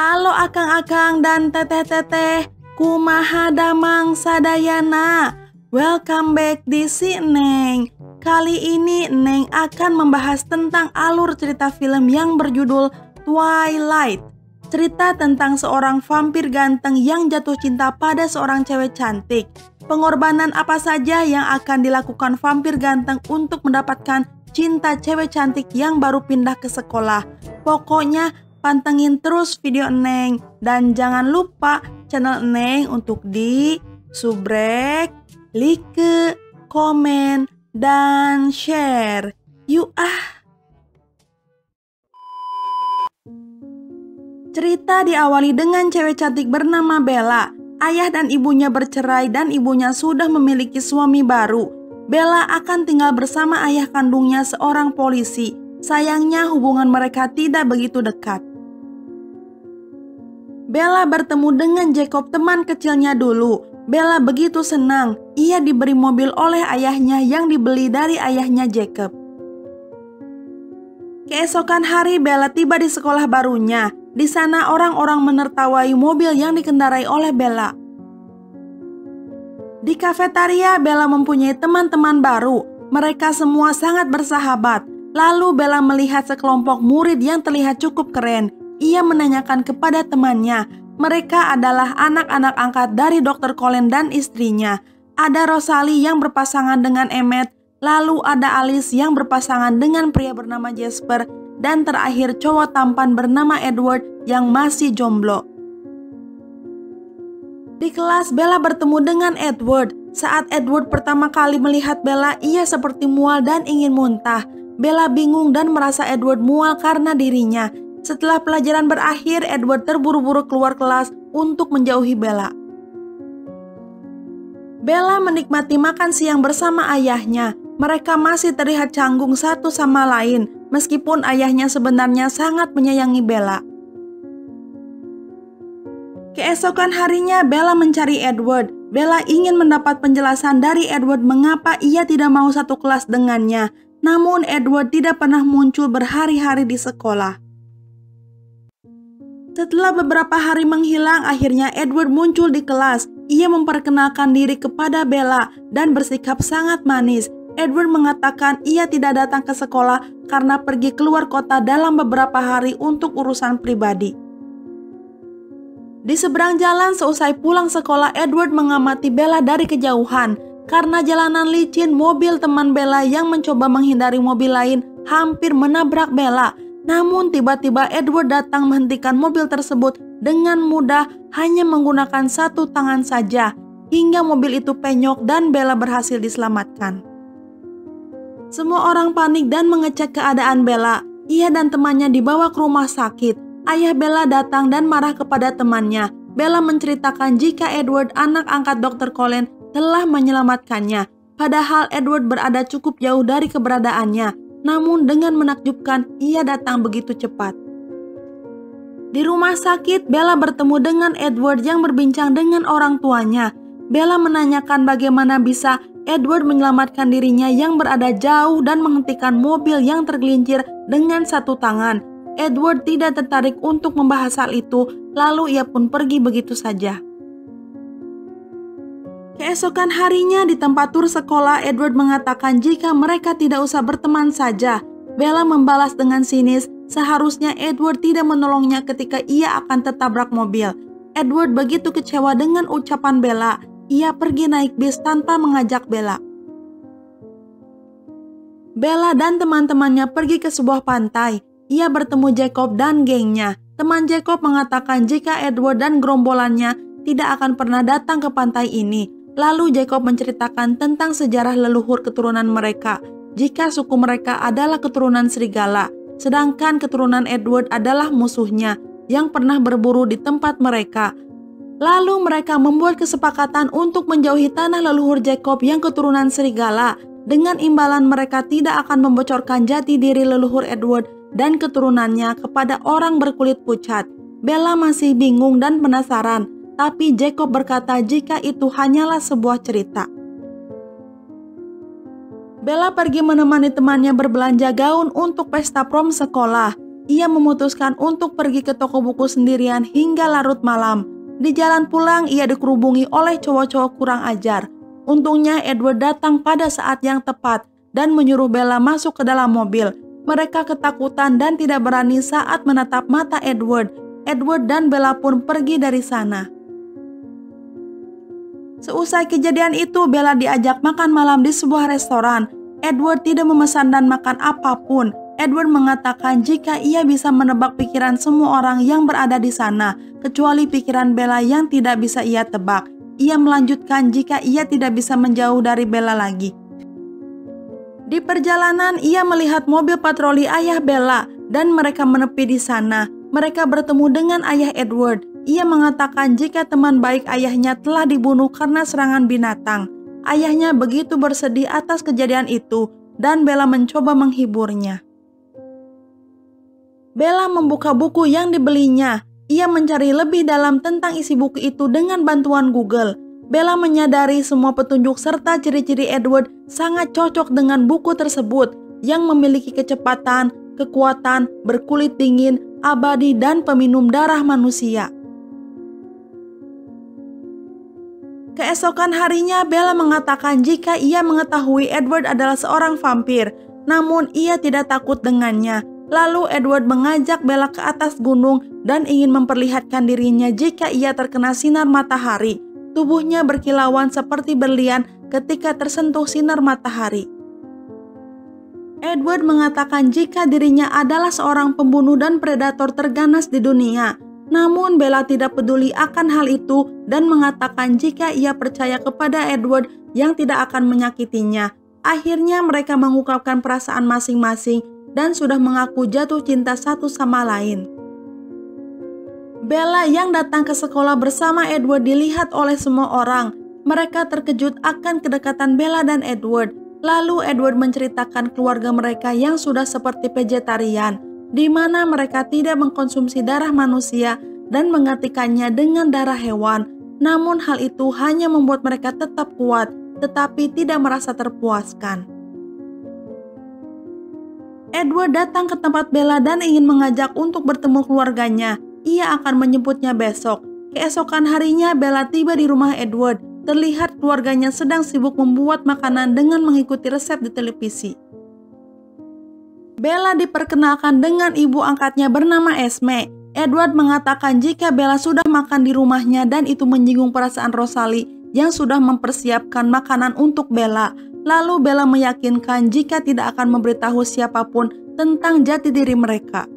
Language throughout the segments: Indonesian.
Halo akang-akang dan teteh-teteh, kumaha damang sadayana. Welcome back di si Neng. Kali ini Neng akan membahas tentang alur cerita film yang berjudul Twilight. Cerita tentang seorang vampir ganteng yang jatuh cinta pada seorang cewek cantik. Pengorbanan apa saja yang akan dilakukan vampir ganteng untuk mendapatkan cinta cewek cantik yang baru pindah ke sekolah. Pokoknya pantengin terus video Neng dan jangan lupa channel Neng untuk di subrek, like, komen, dan share. Yuk ah! Cerita diawali dengan cewek cantik bernama Bella. Ayah dan ibunya bercerai dan ibunya sudah memiliki suami baru. Bella akan tinggal bersama ayah kandungnya seorang polisi. Sayangnya hubungan mereka tidak begitu dekat. Bella bertemu dengan Jacob, teman kecilnya dulu. Bella begitu senang. Ia diberi mobil oleh ayahnya yang dibeli dari ayahnya Jacob. Keesokan hari Bella tiba di sekolah barunya. Di sana orang-orang menertawai mobil yang dikendarai oleh Bella. Di kafetaria Bella mempunyai teman-teman baru. Mereka semua sangat bersahabat. Lalu Bella melihat sekelompok murid yang terlihat cukup keren. Ia menanyakan kepada temannya. Mereka adalah anak-anak angkat dari Dr. Colin dan istrinya. Ada Rosalie yang berpasangan dengan Emmett. Lalu ada Alice yang berpasangan dengan pria bernama Jasper. Dan terakhir cowok tampan bernama Edward yang masih jomblo. Di kelas Bella bertemu dengan Edward. Saat Edward pertama kali melihat Bella, ia seperti mual dan ingin muntah. Bella bingung dan merasa Edward mual karena dirinya. Setelah pelajaran berakhir, Edward terburu-buru keluar kelas untuk menjauhi Bella. Bella menikmati makan siang bersama ayahnya. Mereka masih terlihat canggung satu sama lain, meskipun ayahnya sebenarnya sangat menyayangi Bella. Keesokan harinya Bella mencari Edward. Bella ingin mendapat penjelasan dari Edward mengapa ia tidak mau satu kelas dengannya. Namun Edward tidak pernah muncul berhari-hari di sekolah. Setelah beberapa hari menghilang, akhirnya Edward muncul di kelas. Ia memperkenalkan diri kepada Bella dan bersikap sangat manis. Edward mengatakan ia tidak datang ke sekolah karena pergi keluar kota dalam beberapa hari untuk urusan pribadi. Di seberang jalan seusai pulang sekolah, Edward mengamati Bella dari kejauhan. Karena jalanan licin, mobil teman Bella yang mencoba menghindari mobil lain hampir menabrak Bella. Namun tiba-tiba Edward datang menghentikan mobil tersebut dengan mudah hanya menggunakan satu tangan saja. Hingga mobil itu penyok dan Bella berhasil diselamatkan. Semua orang panik dan mengecek keadaan Bella. Ia dan temannya dibawa ke rumah sakit. Ayah Bella datang dan marah kepada temannya. Bella menceritakan jika Edward, anak angkat Dr. Colin, telah menyelamatkannya. Padahal Edward berada cukup jauh dari keberadaannya. Namun dengan menakjubkan, ia datang begitu cepat. Di rumah sakit, Bella bertemu dengan Edward yang berbincang dengan orang tuanya. Bella menanyakan bagaimana bisa Edward menyelamatkan dirinya yang berada jauh dan menghentikan mobil yang tergelincir dengan satu tangan. Edward tidak tertarik untuk membahas hal itu, lalu ia pun pergi begitu saja. Keesokan harinya di tempat tur sekolah, Edward mengatakan jika mereka tidak usah berteman saja. Bella membalas dengan sinis, seharusnya Edward tidak menolongnya ketika ia akan tertabrak mobil. Edward begitu kecewa dengan ucapan Bella. Ia pergi naik bis tanpa mengajak Bella. Bella dan teman-temannya pergi ke sebuah pantai. Ia bertemu Jacob dan gengnya. Teman Jacob mengatakan jika Edward dan gerombolannya tidak akan pernah datang ke pantai ini. Lalu Jacob menceritakan tentang sejarah leluhur keturunan mereka. Jika suku mereka adalah keturunan serigala, sedangkan keturunan Edward adalah musuhnya yang pernah berburu di tempat mereka. Lalu mereka membuat kesepakatan untuk menjauhi tanah leluhur Jacob yang keturunan serigala. Dengan imbalan mereka tidak akan membocorkan jati diri leluhur Edward dan keturunannya kepada orang berkulit pucat. Bella masih bingung dan penasaran, tapi Jacob berkata jika itu hanyalah sebuah cerita. Bella pergi menemani temannya berbelanja gaun untuk pesta prom sekolah. ia memutuskan untuk pergi ke toko buku sendirian hingga larut malam. Di jalan pulang, ia dikerubungi oleh cowok-cowok kurang ajar. Untungnya Edward datang pada saat yang tepat dan menyuruh Bella masuk ke dalam mobil. Mereka ketakutan dan tidak berani saat menatap mata Edward. Edward dan Bella pun pergi dari sana. Seusai kejadian itu, Bella diajak makan malam di sebuah restoran. Edward tidak memesan dan makan apapun. Edward mengatakan jika ia bisa menebak pikiran semua orang yang berada di sana, kecuali pikiran Bella yang tidak bisa ia tebak. Ia melanjutkan jika ia tidak bisa menjauh dari Bella lagi. Di perjalanan, ia melihat mobil patroli ayah Bella dan mereka menepi di sana. Mereka bertemu dengan ayah Edward. Ia mengatakan jika teman baik ayahnya telah dibunuh karena serangan binatang. Ayahnya begitu bersedih atas kejadian itu dan Bella mencoba menghiburnya. Bella membuka buku yang dibelinya. Ia mencari lebih dalam tentang isi buku itu dengan bantuan Google. Bella menyadari semua petunjuk serta ciri-ciri Edward sangat cocok dengan buku tersebut yang memiliki kecepatan, kekuatan, berkulit dingin, abadi, dan peminum darah manusia. Keesokan harinya, Bella mengatakan jika ia mengetahui Edward adalah seorang vampir, namun ia tidak takut dengannya. Lalu Edward mengajak Bella ke atas gunung dan ingin memperlihatkan dirinya jika ia terkena sinar matahari. Tubuhnya berkilauan seperti berlian ketika tersentuh sinar matahari. Edward mengatakan jika dirinya adalah seorang pembunuh dan predator terganas di dunia. Namun Bella tidak peduli akan hal itu dan mengatakan jika ia percaya kepada Edward yang tidak akan menyakitinya. Akhirnya mereka mengungkapkan perasaan masing-masing dan sudah mengaku jatuh cinta satu sama lain. Bella yang datang ke sekolah bersama Edward dilihat oleh semua orang. Mereka terkejut akan kedekatan Bella dan Edward. Lalu Edward menceritakan keluarga mereka yang sudah seperti vegetarian, di mana mereka tidak mengkonsumsi darah manusia dan menggantikannya dengan darah hewan. Namun hal itu hanya membuat mereka tetap kuat, tetapi tidak merasa terpuaskan. Edward datang ke tempat Bella dan ingin mengajak untuk bertemu keluarganya. Ia akan menjemputnya besok. Keesokan harinya Bella tiba di rumah Edward. Terlihat keluarganya sedang sibuk membuat makanan dengan mengikuti resep di televisi. Bella diperkenalkan dengan ibu angkatnya bernama Esme. Edward mengatakan jika Bella sudah makan di rumahnya dan itu menyinggung perasaan Rosalie yang sudah mempersiapkan makanan untuk Bella. Lalu Bella meyakinkan jika tidak akan memberitahu siapapun tentang jati diri mereka.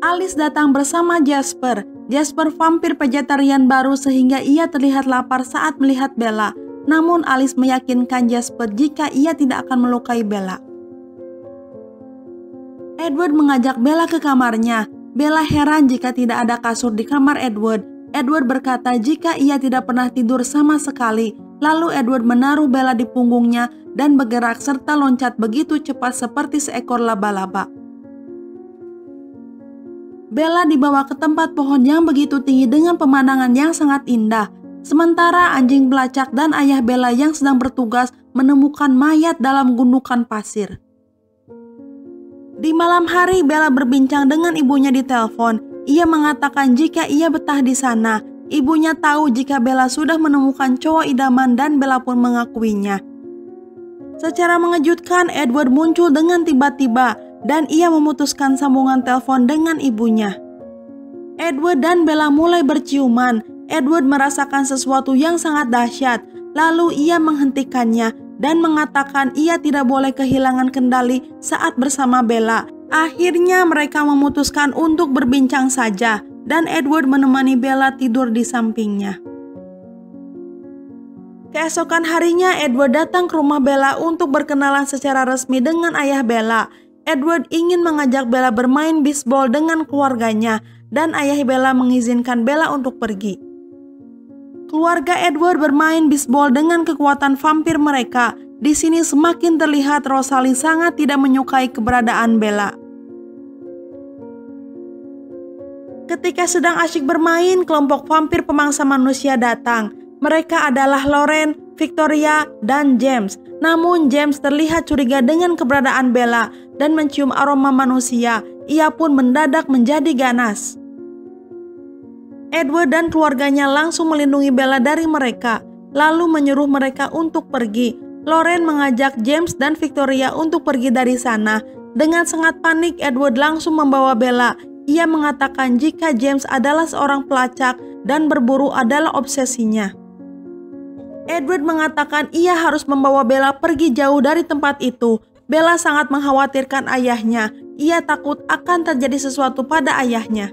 Alice datang bersama Jasper. Jasper vampir vegetarian baru sehingga ia terlihat lapar saat melihat Bella. Namun Alice meyakinkan Jasper jika ia tidak akan melukai Bella. Edward mengajak Bella ke kamarnya. Bella heran jika tidak ada kasur di kamar Edward. Edward berkata jika ia tidak pernah tidur sama sekali. Lalu Edward menaruh Bella di punggungnya dan bergerak serta loncat begitu cepat seperti seekor laba-laba. Bella dibawa ke tempat pohon yang begitu tinggi dengan pemandangan yang sangat indah. Sementara anjing belacak dan ayah Bella yang sedang bertugas menemukan mayat dalam gundukan pasir. Di malam hari, Bella berbincang dengan ibunya di telepon. Ia mengatakan jika ia betah di sana. Ibunya tahu jika Bella sudah menemukan cowok idaman dan Bella pun mengakuinya. Secara mengejutkan, Edward muncul dengan tiba-tiba dan ia memutuskan sambungan telepon dengan ibunya. Edward dan Bella mulai berciuman. Edward merasakan sesuatu yang sangat dahsyat, lalu ia menghentikannya dan mengatakan ia tidak boleh kehilangan kendali saat bersama Bella. Akhirnya mereka memutuskan untuk berbincang saja. Dan Edward menemani Bella tidur di sampingnya. Keesokan harinya Edward datang ke rumah Bella untuk berkenalan secara resmi dengan ayah Bella. Edward ingin mengajak Bella bermain bisbol dengan keluarganya dan ayah Bella mengizinkan Bella untuk pergi. Keluarga Edward bermain bisbol dengan kekuatan vampir mereka. Di sini semakin terlihat Rosalie sangat tidak menyukai keberadaan Bella. Ketika sedang asyik bermain, kelompok vampir pemangsa manusia datang. Mereka adalah Lauren, Victoria, dan James. Namun James terlihat curiga dengan keberadaan Bella. dan mencium aroma manusia. Ia pun mendadak menjadi ganas. Edward dan keluarganya langsung melindungi Bella dari mereka, lalu menyuruh mereka untuk pergi. Lorraine mengajak James dan Victoria untuk pergi dari sana. Dengan sangat panik, Edward langsung membawa Bella. Ia mengatakan jika James adalah seorang pelacak dan berburu adalah obsesinya. Edward mengatakan ia harus membawa Bella pergi jauh dari tempat itu. Bella sangat mengkhawatirkan ayahnya. Ia takut akan terjadi sesuatu pada ayahnya.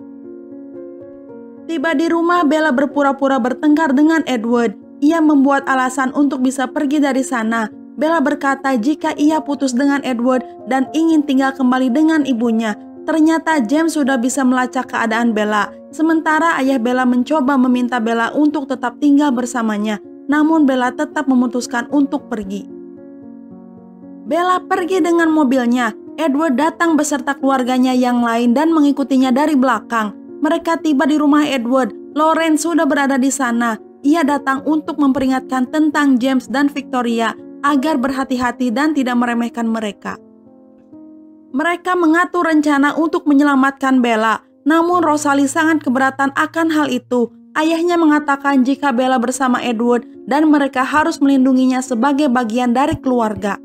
Tiba di rumah, Bella berpura-pura bertengkar dengan Edward. Ia membuat alasan untuk bisa pergi dari sana. Bella berkata jika ia putus dengan Edward dan ingin tinggal kembali dengan ibunya. Ternyata James sudah bisa melacak keadaan Bella. Sementara ayah Bella mencoba meminta Bella untuk tetap tinggal bersamanya. Namun Bella tetap memutuskan untuk pergi. Bella pergi dengan mobilnya. Edward datang beserta keluarganya yang lain dan mengikutinya dari belakang. Mereka tiba di rumah Edward. Lorraine sudah berada di sana. Ia datang untuk memperingatkan tentang James dan Victoria agar berhati-hati dan tidak meremehkan mereka. Mereka mengatur rencana untuk menyelamatkan Bella. Namun Rosalie sangat keberatan akan hal itu. Ayahnya mengatakan jika Bella bersama Edward dan mereka harus melindunginya sebagai bagian dari keluarga.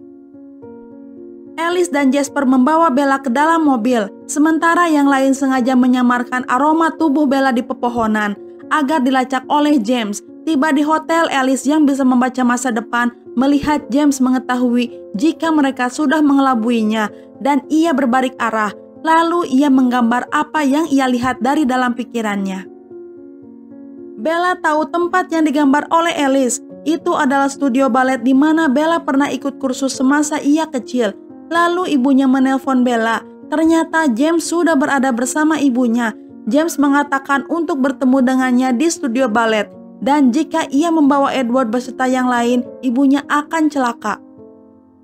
Alice dan Jasper membawa Bella ke dalam mobil, sementara yang lain sengaja menyamarkan aroma tubuh Bella di pepohonan agar dilacak oleh James. Tiba di hotel, Alice yang bisa membaca masa depan melihat James mengetahui jika mereka sudah mengelabuinya dan ia berbalik arah. Lalu ia menggambar apa yang ia lihat dari dalam pikirannya. Bella tahu tempat yang digambar oleh Alice. Itu adalah studio balet di mana Bella pernah ikut kursus semasa ia kecil. Lalu ibunya menelpon Bella. Ternyata James sudah berada bersama ibunya. James mengatakan untuk bertemu dengannya di studio balet. Dan jika ia membawa Edward beserta yang lain, ibunya akan celaka.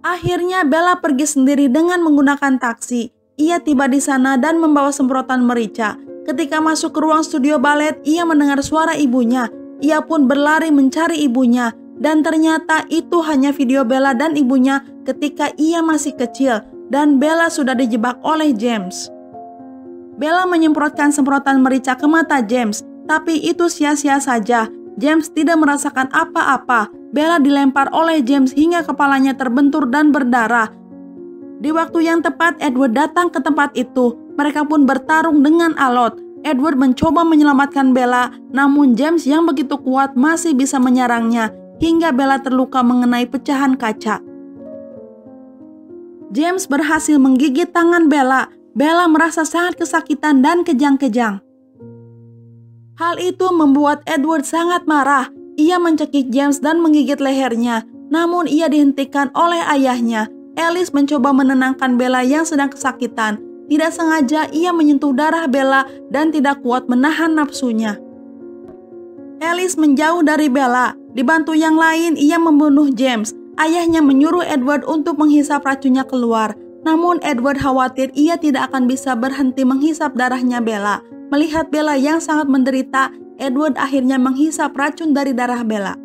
Akhirnya Bella pergi sendiri dengan menggunakan taksi. Ia tiba di sana dan membawa semprotan merica. Ketika masuk ke ruang studio balet, ia mendengar suara ibunya. Ia pun berlari mencari ibunya. Dan ternyata itu hanya video Bella dan ibunya ketika ia masih kecil dan Bella sudah dijebak oleh James. Bella menyemprotkan semprotan merica ke mata James, tapi itu sia-sia saja. James tidak merasakan apa-apa. Bella dilempar oleh James hingga kepalanya terbentur dan berdarah. Di waktu yang tepat, Edward datang ke tempat itu. Mereka pun bertarung dengan alot. Edward mencoba menyelamatkan Bella, namun James yang begitu kuat masih bisa menyerangnya hingga Bella terluka mengenai pecahan kaca. James berhasil menggigit tangan Bella. Bella merasa sangat kesakitan dan kejang-kejang. Hal itu membuat Edward sangat marah. Ia mencekik James dan menggigit lehernya. Namun ia dihentikan oleh ayahnya. Alice mencoba menenangkan Bella yang sedang kesakitan. Tidak sengaja ia menyentuh darah Bella dan tidak kuat menahan nafsunya. Alice menjauh dari Bella. Dibantu yang lain, ia membunuh James. Ayahnya menyuruh Edward untuk menghisap racunnya keluar. Namun Edward khawatir ia tidak akan bisa berhenti menghisap darahnya Bella. Melihat Bella yang sangat menderita, Edward akhirnya menghisap racun dari darah Bella.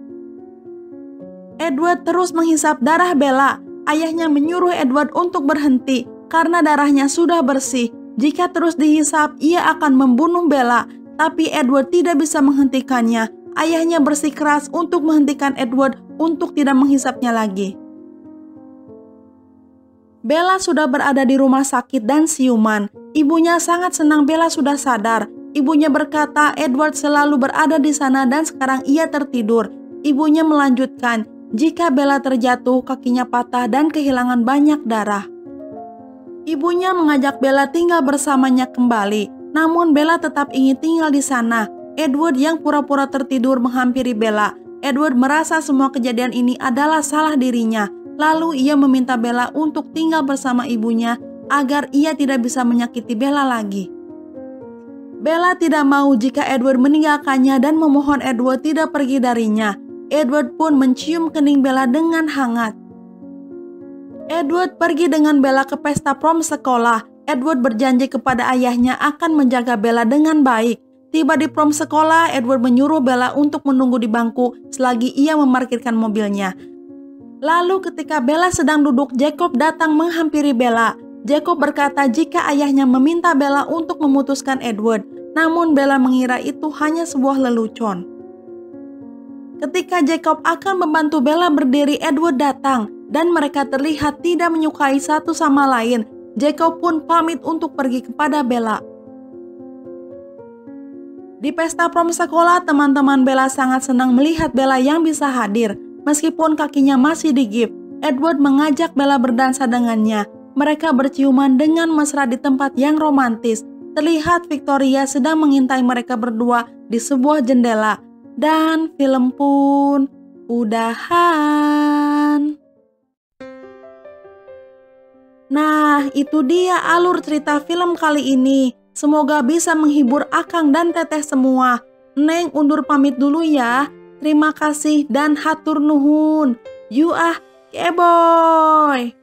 Edward terus menghisap darah Bella. Ayahnya menyuruh Edward untuk berhenti karena darahnya sudah bersih. Jika terus dihisap, ia akan membunuh Bella. Tapi Edward tidak bisa menghentikannya. Ayahnya bersikeras untuk menghentikan Edward untuk tidak menghisapnya lagi. Bella sudah berada di rumah sakit dan siuman. Ibunya sangat senang Bella sudah sadar. Ibunya berkata Edward selalu berada di sana dan sekarang ia tertidur. Ibunya melanjutkan, jika Bella terjatuh, kakinya patah dan kehilangan banyak darah. Ibunya mengajak Bella tinggal bersamanya kembali. Namun Bella tetap ingin tinggal di sana. Edward yang pura-pura tertidur menghampiri Bella. Edward merasa semua kejadian ini adalah salah dirinya. Lalu ia meminta Bella untuk tinggal bersama ibunya agar ia tidak bisa menyakiti Bella lagi. Bella tidak mau jika Edward meninggalkannya dan memohon Edward tidak pergi darinya. Edward pun mencium kening Bella dengan hangat. Edward pergi dengan Bella ke pesta prom sekolah. Edward berjanji kepada ayahnya akan menjaga Bella dengan baik. Tiba di prom sekolah, Edward menyuruh Bella untuk menunggu di bangku selagi ia memarkirkan mobilnya. Lalu ketika Bella sedang duduk, Jacob datang menghampiri Bella. Jacob berkata jika ayahnya meminta Bella untuk memutuskan Edward, namun Bella mengira itu hanya sebuah lelucon. Ketika Jacob akan membantu Bella berdiri, Edward datang dan mereka terlihat tidak menyukai satu sama lain. Jacob pun pamit untuk pergi kepada Bella. Di pesta prom sekolah, teman-teman Bella sangat senang melihat Bella yang bisa hadir. Meskipun kakinya masih digips, Edward mengajak Bella berdansa dengannya. Mereka berciuman dengan mesra di tempat yang romantis. Terlihat Victoria sedang mengintai mereka berdua di sebuah jendela. Dan film pun udahan. Nah, itu dia alur cerita film kali ini. Semoga bisa menghibur Akang dan Teteh semua. Neng undur pamit dulu ya. Terima kasih dan hatur nuhun. You keboy.